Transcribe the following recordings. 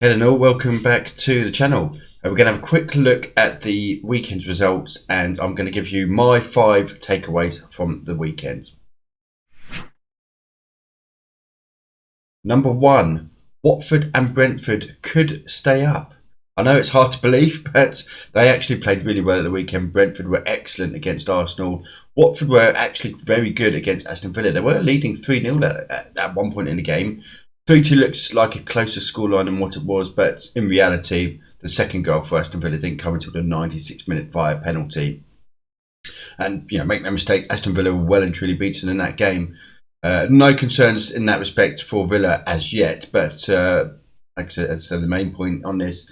Hello, welcome back to the channel. We're going to have a quick look at the weekend's results, and I'm going to give you my 5 takeaways from the weekend. Number 1, Watford and Brentford could stay up. I know it's hard to believe, but they actually played really well at the weekend. Brentford were excellent against Arsenal. Watford were actually very good against Aston Villa. They were leading 3-0 at one point in the game. 3-2 looks like a closer scoreline than what it was, but in reality, the second goal for Aston Villa didn't come until the 96th minute via penalty. And, make no mistake, Aston Villa were well and truly beaten in that game. No concerns in that respect for Villa as yet, but like I said, the main point on this,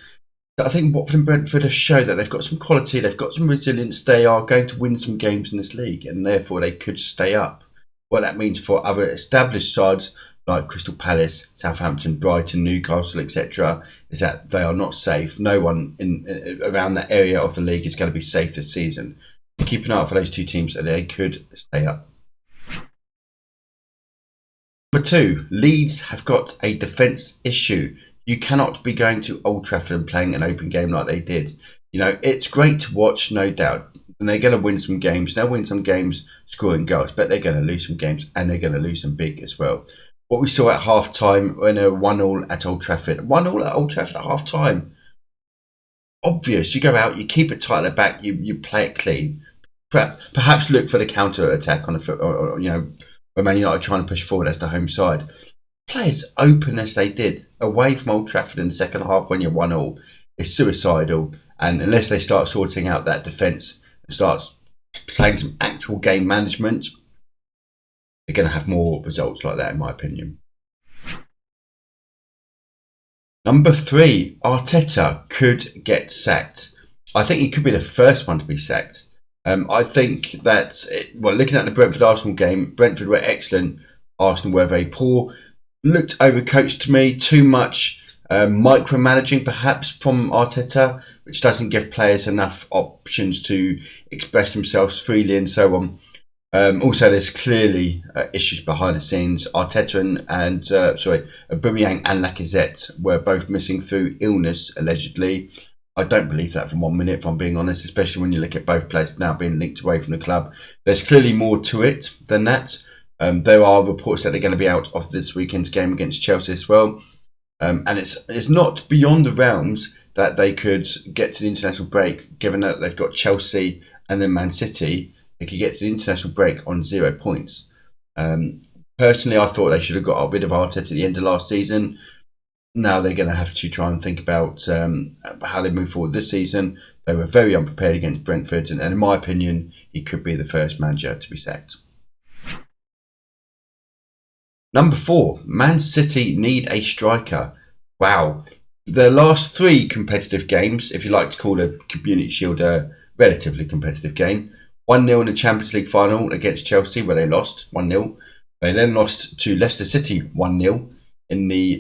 I think Watford and Brentford have shown that they've got some quality, they've got some resilience, they are going to win some games in this league, and therefore they could stay up. What that means for other established sides like Crystal Palace, Southampton, Brighton, Newcastle, etc., is that they are not safe. No one around that area of the league is going to be safe this season. Keep an eye out for those two teams that they could stay up. Number 2, Leeds have got a defence issue. You cannot be going to Old Trafford and playing an open game like they did. It's great to watch, no doubt. And they're going to win some games. They'll win some games scoring goals, but they're going to lose some games, and they're going to lose them big as well. What we saw at half-time when a 1-1 at Old Trafford. 1-1 at Old Trafford at half-time. Obvious. You go out, you keep it tight at the back, you play it clean. Perhaps look for the counter-attack on the foot, when Man United are trying to push forward as the home side. Play as open as they did away from Old Trafford in the second half when you're 1-1 is suicidal. And unless they start sorting out that defence and start playing some actual game management, they're going to have more results like that, in my opinion. Number 3, Arteta could get sacked. I think he could be the first one to be sacked. I think that, looking at the Brentford-Arsenal game, Brentford were excellent, Arsenal were very poor. Looked overcoached to me, too much micromanaging perhaps from Arteta, which doesn't give players enough options to express themselves freely and so on. Also, there's clearly issues behind the scenes. Arteta and Aubameyang and Lacazette were both missing through illness, allegedly. I don't believe that for 1 minute, if I'm being honest, especially when you look at both players now being linked away from the club. There's clearly more to it than that. There are reports that they're going to be out of this weekend's game against Chelsea as well. And it's not beyond the realms that they could get to the international break, given that they've got Chelsea and then Man City. They could get to the international break on 0 points. Personally, I thought they should have got rid of Arteta at the end of last season. Now they're going to have to try and think about how they move forward this season. They were very unprepared against Brentford, and in my opinion, he could be the first manager to be sacked. Number 4, Man City need a striker. Wow. Their last 3 competitive games, if you like to call a Community Shield a relatively competitive game, 1-0 in the Champions League final against Chelsea, where they lost 1-0. They then lost to Leicester City 1-0 in the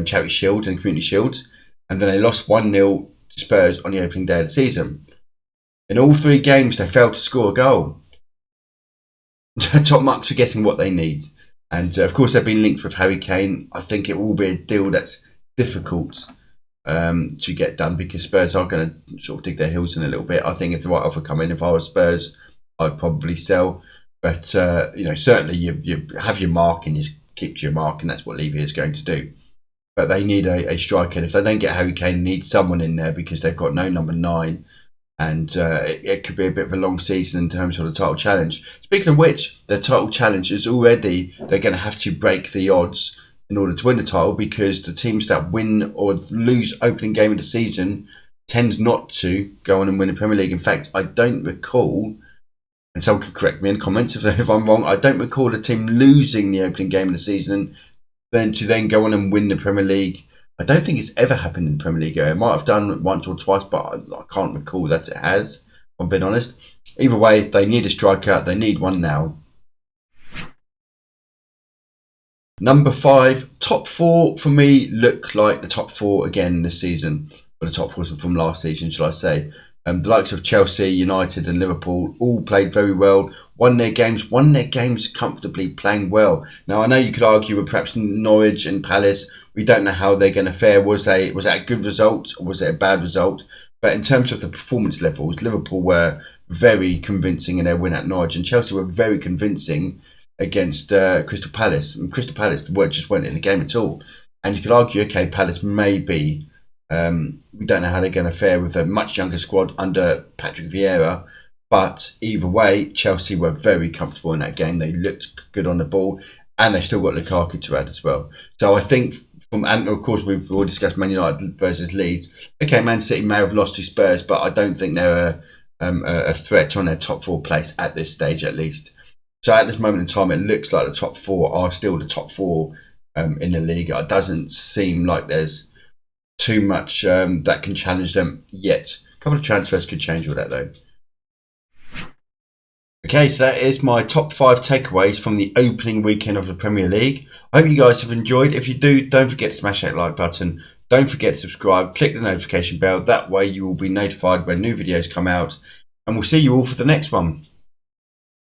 Charity Shield and Community Shield, and then they lost 1-0 to Spurs on the opening day of the season. In all 3 games, they failed to score a goal. Top marks are getting what they need. And of course, they've been linked with Harry Kane. I think it will be a deal that's difficult to get done, because Spurs are going to sort of dig their heels in a little bit. I think if the right offer come in, if I was Spurs, I'd probably sell. But certainly you have your mark and you keep to your mark, and that's what Levy is going to do. But they need a striker, and if they don't get Harry Kane, they need someone in there, because they've got no number 9. And it could be a bit of a long season in terms of the title challenge. Speaking of which, the title challenge is already, they're going to have to break the odds in order to win the title, because the teams that win or lose opening game of the season tend not to go on and win the Premier League. In fact, I don't recall, and someone could correct me in the comments if I'm wrong, I don't recall a team losing the opening game of the season then go on and win the Premier League. I don't think it's ever happened in the Premier League. It might have done once or twice, but I can't recall that it has, if I'm being honest. Either way, they need a striker. They need one now. Number 5, top 4 for me look like the top 4 again this season. Or the top 4 from last season, shall I say. The likes of Chelsea, United and Liverpool all played very well, won their games comfortably, playing well. Now, I know you could argue with perhaps Norwich and Palace. We don't know how they're going to fare. Was that a good result or was it a bad result? But in terms of the performance levels, Liverpool were very convincing in their win at Norwich, and Chelsea were very convincing against Crystal Palace. And Crystal Palace just weren't in the game at all. And you could argue, okay, Palace may be. We don't know how they're going to fare with a much younger squad under Patrick Vieira, but either way, Chelsea were very comfortable in that game. They looked good on the ball, and they still got Lukaku to add as well. So I think, and of course we've already discussed Man United versus Leeds. Okay, Man City may have lost to Spurs, but I don't think they're a threat on their top 4 place at this stage, at least. So at this moment in time, it looks like the top 4 are still the top 4 in the league. It doesn't seem like there's too much that can challenge them yet. A couple of transfers could change all that though. Okay, so that is my top 5 takeaways from the opening weekend of the Premier League. I hope you guys have enjoyed. If you do, don't forget to smash that like button. Don't forget to subscribe. Click the notification bell. That way you will be notified when new videos come out. And we'll see you all for the next one.